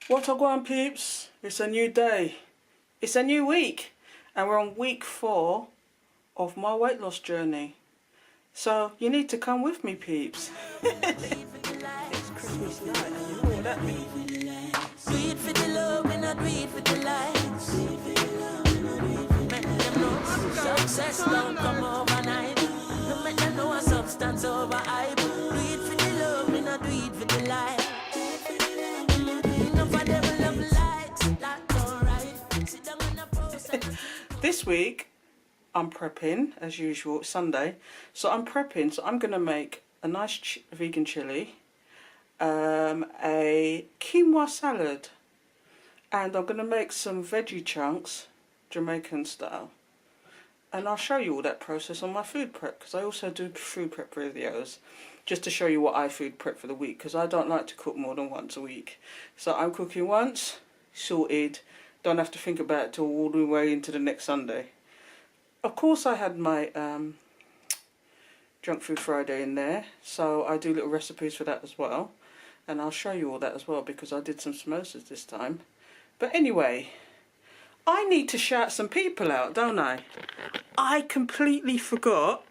What I want, peeps? It's a new day. It's a new week. And we're on week 4 of my weight loss journey. So you need to come with me, peeps. It's Christmas night, and you know what that means. Do it for the love and I do it for the lights. Make them know success don't come overnight. No make them know a substance over hype. Do it for the love and I do it for the lights. Enough of them love lights, that's alright. Sit down on a post. This week, I'm prepping, as usual, it's Sunday. So I'm prepping, so I'm going to make a nice vegan chili, a quinoa salad, and I'm going to make some veggie chunks, Jamaican style. And I'll show you all that process on my food prep, because I also do food prep videos, just to show you what I food prep for the week, because I don't like to cook more than once a week. So I'm cooking once, sorted, don't have to think about it till all the way into the next Sunday. Of course I had my Junk Food Friday in there, so I do little recipes for that as well. And I'll show you all that as well, because I did some samosas this time. But anyway, I need to shout some people out, don't I? I completely forgot.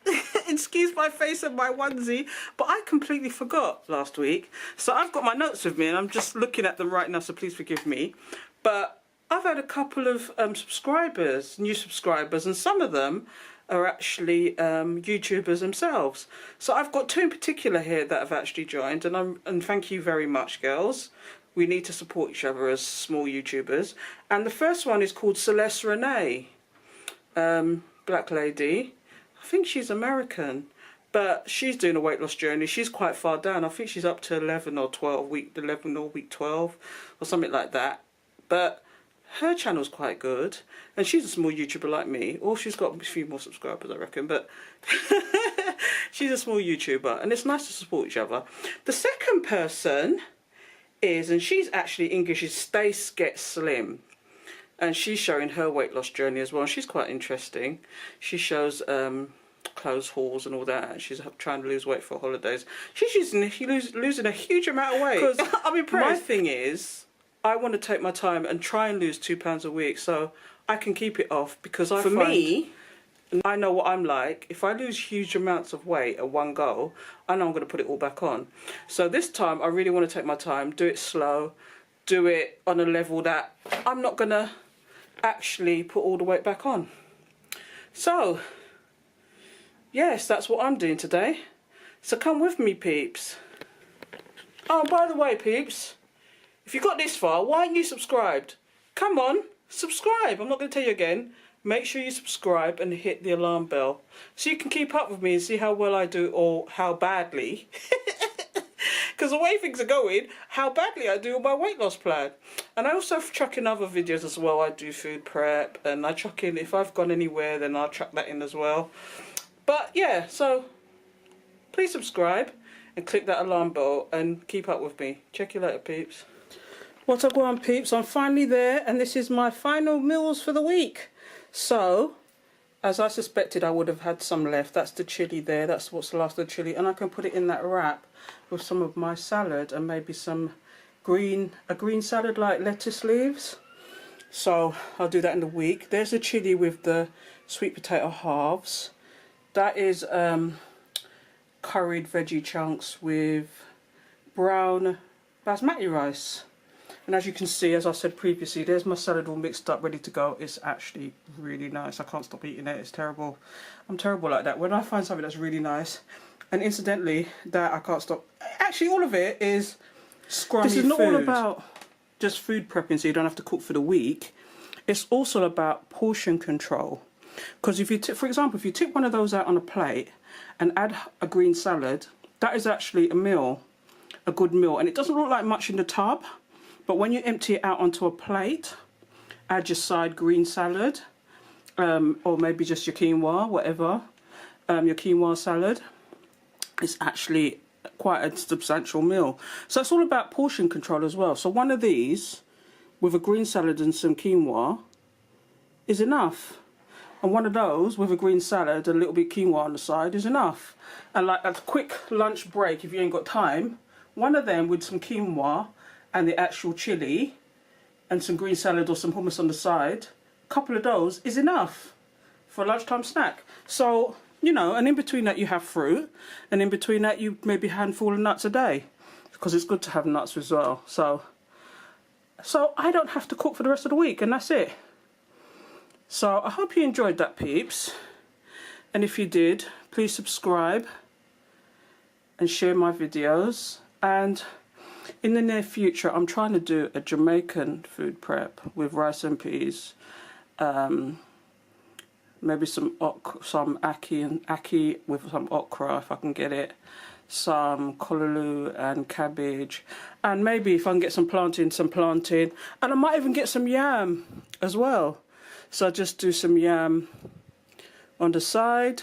Excuse my face and my onesie, but I completely forgot last week. So I've got my notes with me and I'm just looking at them right now, so please forgive me. But I've had a couple of subscribers, new subscribers, and some of them are actually YouTubers themselves. So I've got 2 in particular here that have actually joined, and thank you very much, girls. We need to support each other as small YouTubers. And the first one is called Celeste Renee, black lady. I think she's American, but she's doing a weight loss journey. She's quite far down. I think she's up to 11 or 12, week 11 or week 12 or something like that. But her channel's quite good, and she's a small YouTuber like me, or she's got a few more subscribers, I reckon, but she's a small YouTuber, and it's nice to support each other. The second person is, and she's actually English, is Stace Gets Slim, and she's showing her weight loss journey as well. She's quite interesting. She shows clothes hauls and all that, and she's trying to lose weight for holidays. She's losing a huge amount of weight. Because I'm impressed. My thing is, I want to take my time and try and lose 2 pounds a week so I can keep it off, because I know what I'm like. If I lose huge amounts of weight at one go, I know I'm going to put it all back on. So this time I really want to take my time, do it slow, do it on a level that I'm not going to actually put all the weight back on. So yes, that's what I'm doing today. So come with me, peeps. Oh, by the way, peeps, if you got this far, why aren't you subscribed? Come on, subscribe. I'm not going to tell you again. Make sure you subscribe and hit the alarm bell so you can keep up with me and see how well I do or how badly. Because the way things are going, how badly I do on my weight loss plan. And I also chuck in other videos as well. I do food prep, and I chuck in, if I've gone anywhere, then I'll chuck that in as well. But yeah, so please subscribe and click that alarm bell and keep up with me. Check you later, peeps. What I go on, peeps, I'm finally there, and this is my final meals for the week. So, as I suspected, I would have had some left. That's the chilli there, that's what's last of the chilli, and I can put it in that wrap with some of my salad and maybe some a green salad like lettuce leaves. So I'll do that in the week. There's the chilli with the sweet potato halves. That is curried veggie chunks with brown basmati rice. And as you can see, as I said previously, there's my salad all mixed up, ready to go. It's actually really nice. I can't stop eating it. It's terrible. I'm terrible like that. When I find something that's really nice, and incidentally, that I can't stop. Actually, all of it is scrummy food. This is not all about just food prepping so you don't have to cook for the week. It's also about portion control. Because if you, for example, if you tip one of those out on a plate and add a green salad, that is actually a meal, a good meal. And it doesn't look like much in the tub. But when you empty it out onto a plate, add your side green salad, or maybe just your quinoa, whatever, your quinoa salad. It's actually quite a substantial meal. So it's all about portion control as well. So one of these with a green salad and some quinoa is enough. And one of those with a green salad and a little bit quinoa on the side is enough. And like a quick lunch break, if you ain't got time, one of them with some quinoa and the actual chili and some green salad or some hummus on the side, a couple of those is enough for a lunchtime snack. So, you know, and in between that you have fruit, and in between that you maybe a handful of nuts a day, because it's good to have nuts as well. So I don't have to cook for the rest of the week, and that's it. So I hope you enjoyed that, peeps. And if you did, please subscribe and share my videos. And in the near future, I'm trying to do a Jamaican food prep with rice and peas. Maybe some ackee with some okra if I can get it. Some collard and cabbage. And maybe if I can get some plantain. And I might even get some yam as well. So I'll just do some yam on the side.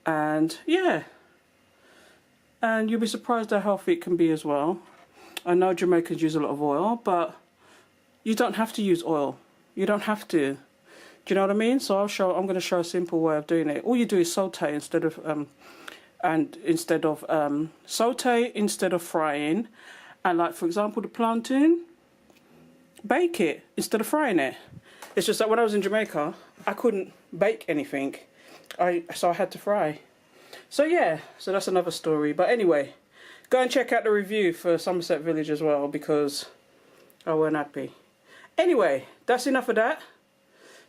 And yeah. And you'll be surprised how healthy it can be as well. I know Jamaicans use a lot of oil, but you don't have to use oil. You don't have to. Do you know what I mean? So I'm going to show a simple way of doing it. All you do is saute instead of saute instead of frying. And like for example the plantain, bake it instead of frying it. It's just that when I was in Jamaica, I couldn't bake anything. So I had to fry. So yeah, so that's another story. But anyway, go and check out the review for Somerset Village as well, because I weren't happy. Anyway, that's enough of that.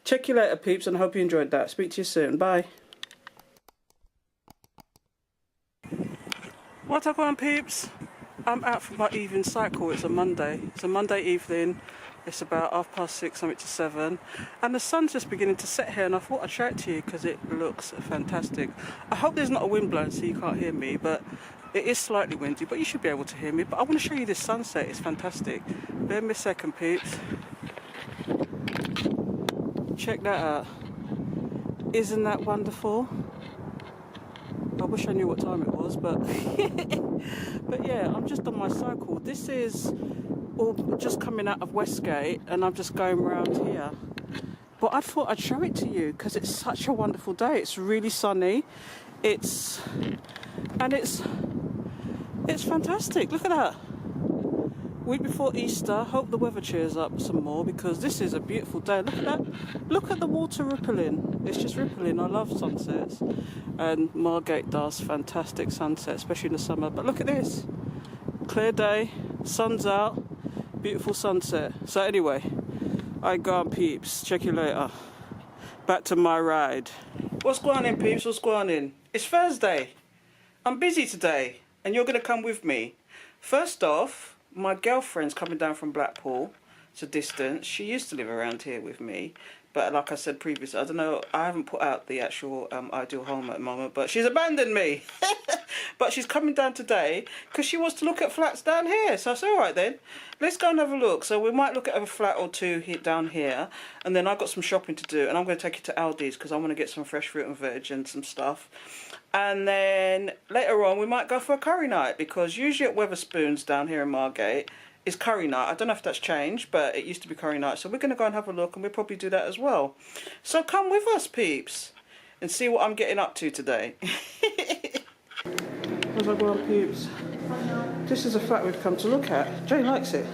Check you later, peeps, and I hope you enjoyed that. Speak to you soon. Bye. What's up, peeps? I'm out for my evening cycle. It's a Monday. It's a Monday evening. It's about 6:30, something to 7, and the sun's just beginning to set here, and I thought I'd show it to you because it looks fantastic. I hope there's not a wind blowing so you can't hear me, but it is slightly windy, but you should be able to hear me. But I want to show you this sunset. It's fantastic. Bear me a second, peeps. Check that out. Isn't that wonderful? I wish I knew what time it was, but but yeah, I'm just on my cycle. This is all just coming out of Westgate, and I'm just going around here. But I thought I'd show it to you because it's such a wonderful day. It's really sunny. It's fantastic. Look at that. Week before Easter. Hope the weather cheers up some more because this is a beautiful day. Look at that. Look at the water rippling. It's just rippling. I love sunsets, and Margate does fantastic sunsets, especially in the summer. But look at this. Clear day. Sun's out. Beautiful sunset. So anyway, I go on, peeps. Check you later. Back to my ride. What's going on, peeps? What's going on? It's Thursday. I'm busy today, and you're going to come with me. First off, my girlfriend's coming down from Blackpool. It's a distance. She used to live around here with me, but like I said previously, I don't know, I haven't put out the actual ideal home at the moment, but she's abandoned me. But she's coming down today because she wants to look at flats down here. So I said, all right then, let's go and have a look. So we might look at a flat or two down here, and then I've got some shopping to do, and I'm going to take you to Aldi's because I want to get some fresh fruit and veg and some stuff. And then later on we might go for a curry night, because usually at Weatherspoons down here in Margate is curry night. I don't know if that's changed, but it used to be curry night. So we're going to go and have a look, and we'll probably do that as well. So come with us, peeps, and see what I'm getting up to today. As I go on, peeps, this is a flat we've come to look at. Jane likes it.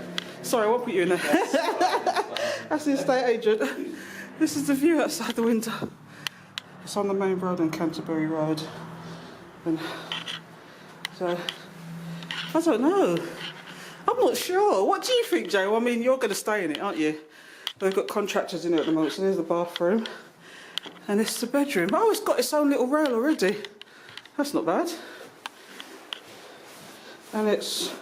Sorry, I won't put you in there. That's the estate agent. This is the view outside the window. It's on the main road on Canterbury Road. And so, I don't know. I'm not sure. What do you think, Joe? I mean, you're going to stay in it, aren't you? They've got contractors in it at the moment, so there's the bathroom. And this is the bedroom. Oh, it's got its own little rail already. That's not bad. And it's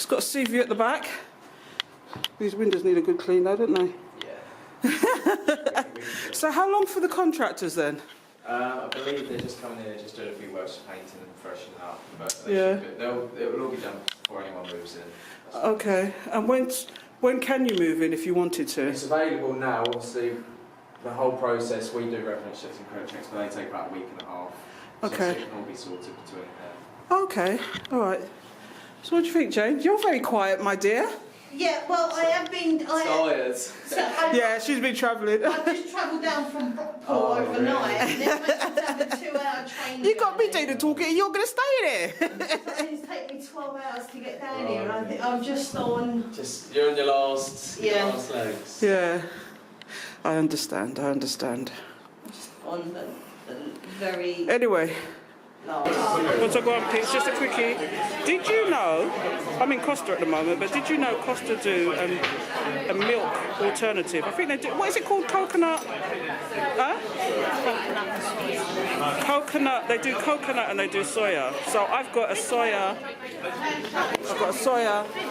got a sea view at the back. These windows need a good clean though, don't they? Yeah. So how long for the contractors then? I believe they're just coming in and just doing a few works, painting and freshening up. But it will all be done before anyone moves in. Okay. And when can you move in if you wanted to? It's available now. Obviously, the whole process, we do reference checks and credit checks, but they take about a week and a half. Okay. So it can all be sorted between there. Okay. All right. So what do you think, Jane? You're very quiet, my dear. Yeah, well, I have been. Tired. Yeah, she's been travelling. I just travelled down from Brockport overnight and then went to have a 2-hour train. You got me doing the talking, you're going to stay there. It's taken me 12 hours to get down here, and I think I'm just on. You're on your last legs. Yeah, I understand. On the very. Anyway. last. What's go on, Pete? Just a quickie. Did you know, I'm in Costa at the moment, but did you know Costa do a milk alternative? I think they do, what is it called? Coconut? Huh? Coconut, they do coconut and they do soya. So I've got a soya,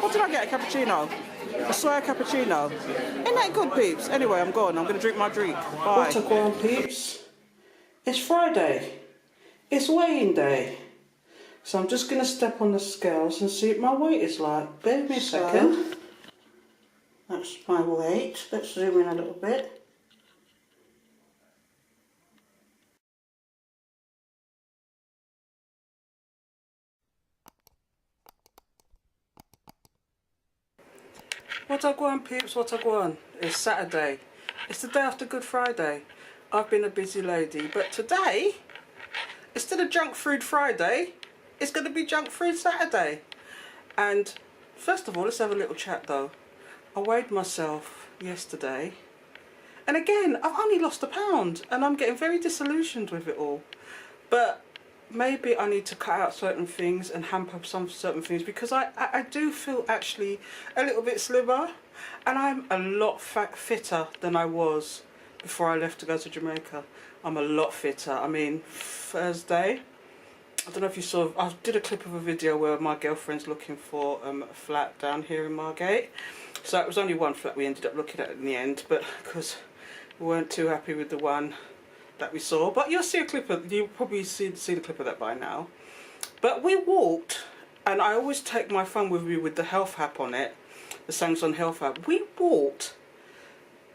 what did I get, a cappuccino? A soya cappuccino. Isn't that good, peeps? Anyway, I'm going to drink my drink. Bye. What's go on, peeps? It's Friday. It's weighing day. So I'm just going to step on the scales and see what my weight is like. Bear with me a second. That's my weight. Let's zoom in a little bit. What I go on, peeps? What I go on? It's Saturday. It's the day after Good Friday. I've been a busy lady, but today, instead of Junk Food Friday, it's going to be Junk Food Saturday. And first of all, let's have a little chat though. I weighed myself yesterday, and again, I've only lost a pound, and I'm getting very disillusioned with it all. But maybe I need to cut out certain things and hamper some certain things, because I do feel actually a little bit slimmer, and I'm a lot fitter than I was before I left to go to Jamaica. I'm a lot fitter. I mean, Thursday, I don't know if you saw, I did a clip of a video where my girlfriend's looking for a flat down here in Margate. So it was only one flat we ended up looking at in the end, but because we weren't too happy with the one that we saw. But you'll see a clip of, you'll probably see the clip of that by now. But we walked, and I always take my phone with me with the health app on it, the Samsung health app. We walked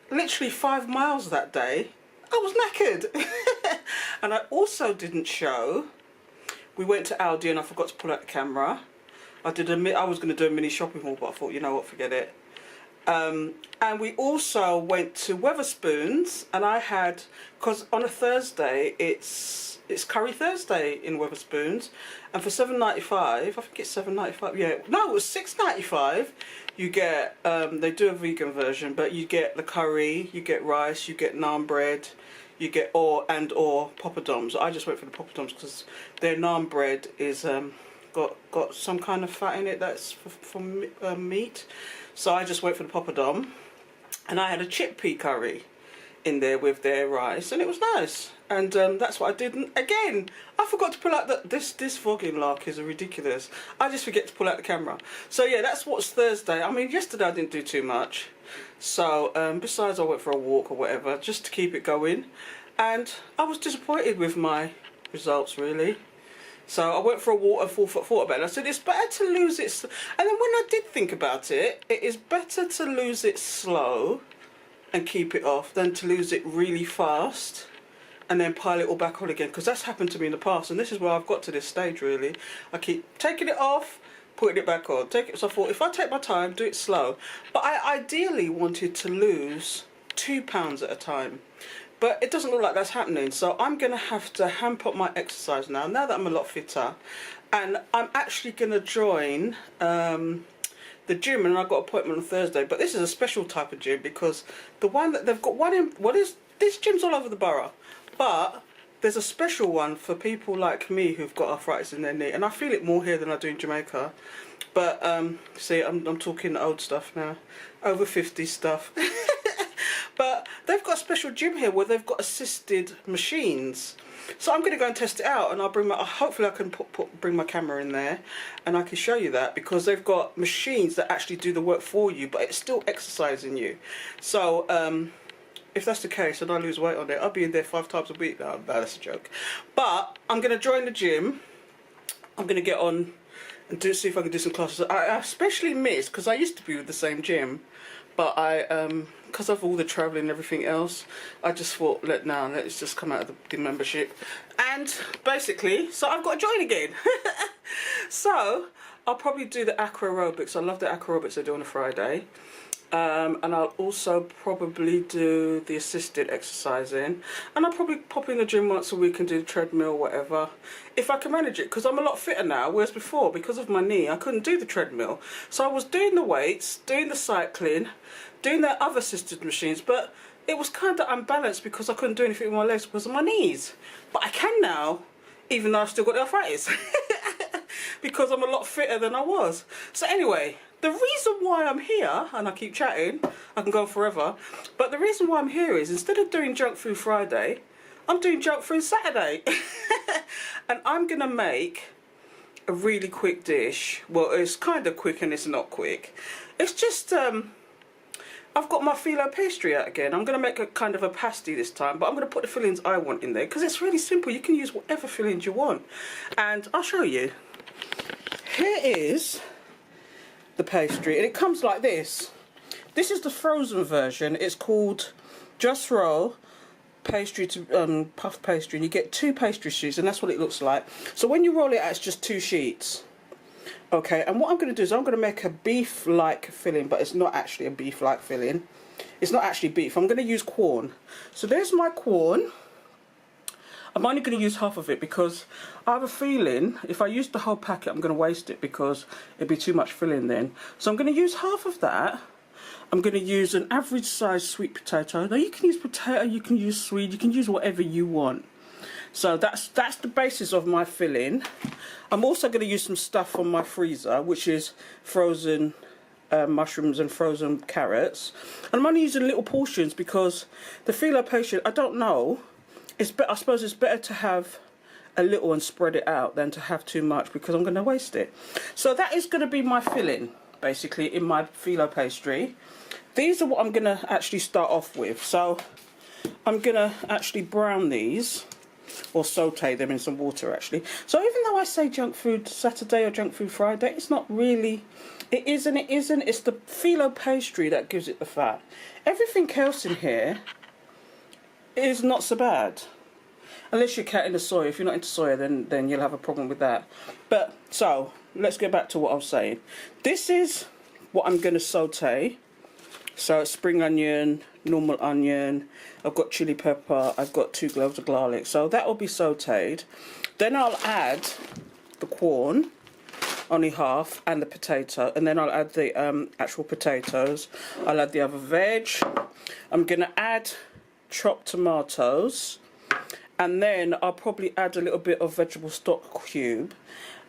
literally 5 miles that day. I was knackered. And I also didn't show, we went to Aldi and I forgot to pull out the camera. I was going to do a mini shopping haul, but I thought, you know what, forget it. And we also went to Wetherspoons, and I had, because on a Thursday it's Curry Thursday in Wetherspoons, and for $7.95, I think it's $7.95. Yeah, no, it was $6.95. You get they do a vegan version, but you get the curry, you get rice, you get naan bread, you get or poppadoms. I just went for the poppadoms because their naan bread is got some kind of fat in it that's from meat. So I just went for the poppadom, and I had a chickpea curry in there with their rice, and it was nice. And that's what I did. And again, I forgot to pull out this vlogging lark is ridiculous. I just forget to pull out the camera. So yeah, that's what's Thursday. I mean, yesterday I didn't do too much. So besides, I went for a walk or whatever just to keep it going, and I was disappointed with my results, really. So I went for a walk and thought about it. I said, it's better to lose it. And then when I did think about it, it is better to lose it slow and keep it off than to lose it really fast and then pile it all back on again. Because that's happened to me in the past. And this is where I've got to this stage, really. I keep taking it off, putting it back on. So I thought, if I take my time, do it slow. But I ideally wanted to lose 2 pounds at a time. But it doesn't look like that's happening, so I'm going to have to hamp up my exercise now that I'm a lot fitter. And I'm actually going to join the gym, and I've got an appointment on Thursday. But this is a special type of gym, because the one that they've got one in, this gym's all over the borough. But there's a special one for people like me who've got arthritis in their knee. And I feel it more here than I do in Jamaica. But, see, I'm talking old stuff now, over 50 stuff. But they've got a special gym here where they've got assisted machines. So I'm going to go and test it out, and I'll bring hopefully I can bring my camera in there and I can show you that, because they've got machines that actually do the work for you, but it's still exercising you. So if that's the case and I lose weight on it, I'll be in there 5 times a week. No, that's a joke. But I'm going to join the gym. I'm going to get on and see if I can do some classes. I especially miss, because I used to be with the same gym, but because of all the travelling and everything else, I just thought, let's just come out of the membership. And basically, so I've got to join again. So I'll probably do the aqua aerobics. I love the aqua aerobics I do on a Friday. And I'll also probably do the assisted exercising, and I'll probably pop in the gym once a week and do the treadmill, whatever, if I can manage it, because I'm a lot fitter now, whereas before, because of my knee, I couldn't do the treadmill. So I was doing the weights, doing the cycling, doing the other assisted machines, but it was kind of unbalanced because I couldn't do anything with my legs because of my knees. But I can now, even though I've still got the arthritis, because I'm a lot fitter than I was. So anyway, the reason why I'm here, and I keep chatting, I can go forever, but the reason why I'm here is, instead of doing Junk Food Friday, I'm doing Junk Food Saturday. And I'm going to make a really quick dish. Well, it's kind of quick and it's not quick. It's just, I've got my phyllo pastry out again. I'm going to make a kind of a pasty this time, but I'm going to put the fillings I want in there, because it's really simple. You can use whatever fillings you want. And I'll show you. Here is the pastry, and it comes like this. This is the frozen version. It's called Just Roll Pastry to Puff Pastry, and you get 2 pastry sheets, and that's what it looks like. So when you roll it out, it's just 2 sheets. Okay, and what I'm going to do is I'm going to make a beef-like filling, but it's not actually a beef-like filling. It's not actually beef. I'm going to use corn. So there's my corn. I'm only going to use half of it because I have a feeling if I use the whole packet I'm going to waste it, because it'd be too much filling then. So I'm going to use half of that. I'm going to use an average size sweet potato. Now you can use potato, you can use sweet, you can use whatever you want. So that's the basis of my filling. I'm also going to use some stuff from my freezer, which is frozen mushrooms and frozen carrots. And I'm only using little portions because the phyllo pastry, I don't know, I suppose it's better to have a little and spread it out than to have too much, because I'm going to waste it. So that is going to be my filling, basically, in my phyllo pastry. These are what I'm going to actually start off with. So I'm going to actually brown these, or saute them in some water, actually. So even though I say Junk Food Saturday or Junk Food Friday, it's not really, it is and it isn't. It's the phyllo pastry that gives it the fat. Everything else in here is not so bad, unless you're into soya. If you're not into soya, then you'll have a problem with that. But so let's get back to what I was saying. This is what I'm going to saute. So it's spring onion, normal onion, I've got chili pepper, I've got 2 cloves of garlic. So that will be sauteed. Then I'll add the corn, only half, and the potato, and then I'll add the actual potatoes. I'll add the other veg. I'm going to add chopped tomatoes, and then I'll probably add a little bit of vegetable stock cube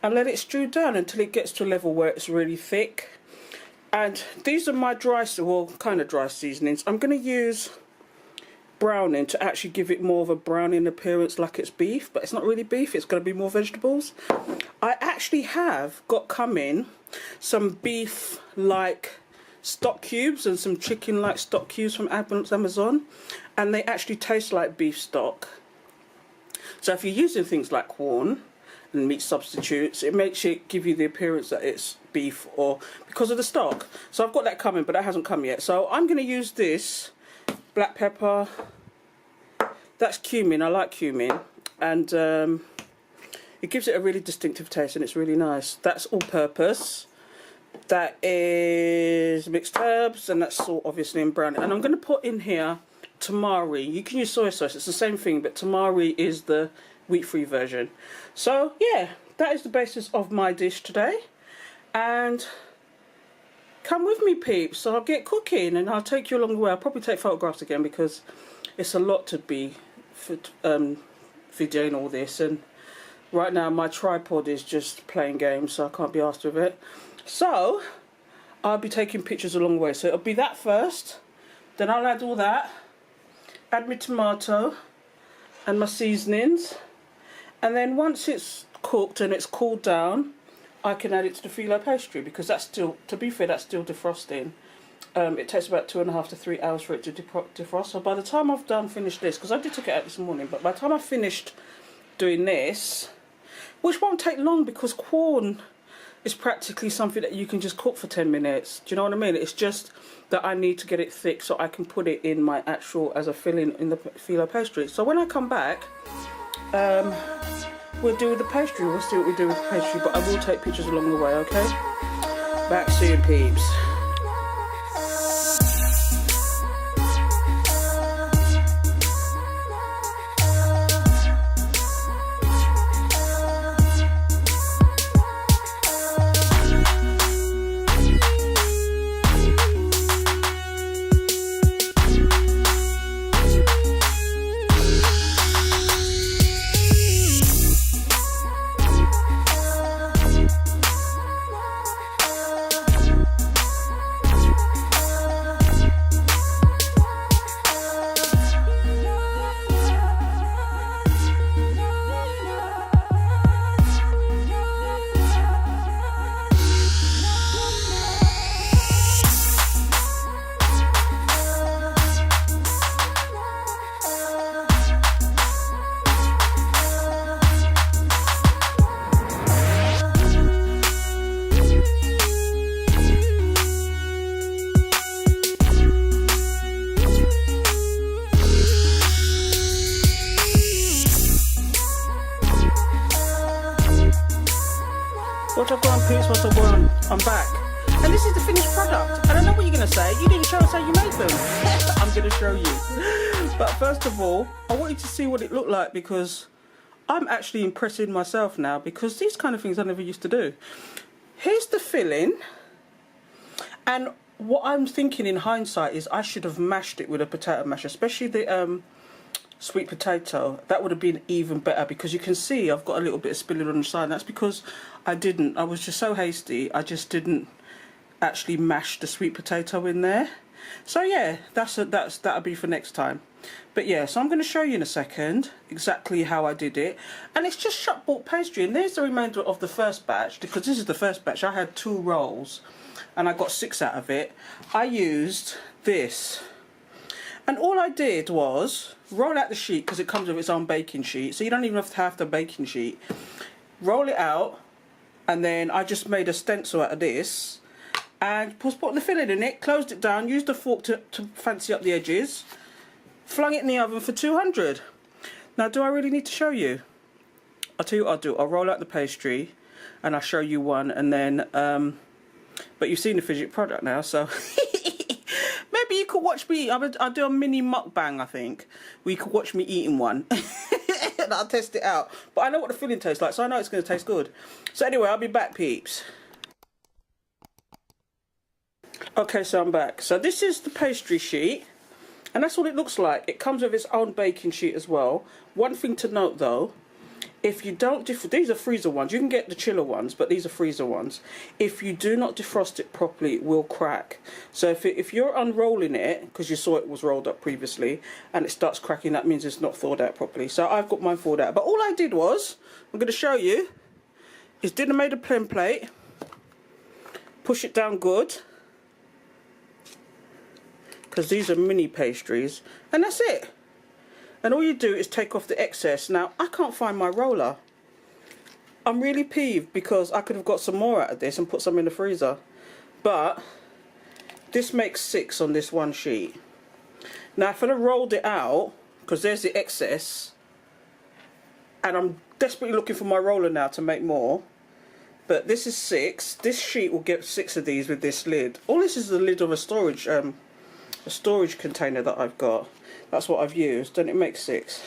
and let it stew down until it gets to a level where it's really thick. And these are my dry, well, kind of dry seasonings. I'm going to use browning to actually give it more of a browning appearance, like it's beef, but it's not really beef, it's going to be more vegetables. I actually have got coming some beef like stock cubes and some chicken like stock cubes from Amazon, and they actually taste like beef stock. So if you're using things like corn and meat substitutes, it makes it give you the appearance that it's beef, or because of the stock. So I've got that coming, but that hasn't come yet. So I'm going to use this black pepper, that's cumin, I like cumin, and it gives it a really distinctive taste, and it's really nice. That's all purpose. That is mixed herbs, and that's salt, obviously, and brown. And I'm going to put in here tamari. You can use soy sauce, it's the same thing, but tamari is the wheat-free version. So yeah, that is the basis of my dish today, and come with me, peeps. So I'll get cooking and I'll take you along the way. I'll probably take photographs again because it's a lot to be videoing all this, and right now my tripod is just playing games, so I can't be asked with it. So I'll be taking pictures along the way. So it'll be that first, then I'll add all that, add my tomato and my seasonings, and then once it's cooked and it's cooled down, I can add it to the phyllo pastry, because that's still, to be fair, that's still defrosting. It takes about 2.5 to 3 hours for it to defrost. So by the time I've finished this, because I did take it out this morning, but by the time I've finished doing this, which won't take long because corn is practically something that you can just cook for 10 minutes. Do you know what I mean? It's just that I need to get it thick so I can put it in my actual, as a filling in the phyllo pastry. So when I come back, we'll do with the pastry. We'll see what we do with the pastry, but I will take pictures along the way, okay? Back soon, peeps. What I've gone, peeps, what I've gone. I'm back. And this is the finished product. I don't know what you're going to say. You didn't show us how you made them. I'm going to show you. But first of all, I want you to see what it looked like, because I'm actually impressing myself now, because these kind of things I never used to do. Here's the filling. And what I'm thinking in hindsight is I should have mashed it with a potato masher, especially the sweet potato. That would have been even better, because you can see I've got a little bit of spilling on the side. That's because I was just so hasty. I just didn't actually mash the sweet potato in there. So yeah, that'll be for next time. But yeah, so I'm going to show you in a second exactly how I did it. And it's just shop bought pastry, and there's the remainder of the first batch, because this is the first batch. I had 2 rolls and I got 6 out of it. I used this, and all I did was roll out the sheet, because it comes with its own baking sheet, so you don't even have the baking sheet. Roll it out, and then I just made a stencil out of this and put the filling in it, closed it down, used a fork to fancy up the edges, flung it in the oven for 200. Now, do I really need to show you? I'll tell you what I'll do. I'll roll out the pastry and I'll show you one, and then but you've seen the finished product now, so maybe you could watch me. I'll do a mini mukbang, I think, where you could watch me eating one. And I'll test it out. But I know what the filling tastes like, so I know it's going to taste good. So anyway, I'll be back, peeps. Okay, so I'm back. So this is the pastry sheet, and that's what it looks like. It comes with its own baking sheet as well. One thing to note though, if you don't these are freezer ones. You can get the chiller ones, but these are freezer ones. If you do not defrost it properly, it will crack. So if you're unrolling it, because you saw it was rolled up previously, and it starts cracking, that means it's not thawed out properly. So I've got mine thawed out. But all I did was, I'm going to show you, is didn't made a plain plate, push it down good, because these are mini pastries, and that's it. And all you do is take off the excess. Now, I can't find my roller. I'm really peeved, because I could have got some more out of this and put some in the freezer. But this makes 6 on this one sheet. Now, if I'd have rolled it out, because there's the excess, and I'm desperately looking for my roller now to make more, but this is 6. This sheet will get 6 of these with this lid. All this is the lid of a storage container that I've got. That's what I've used, and it makes 6.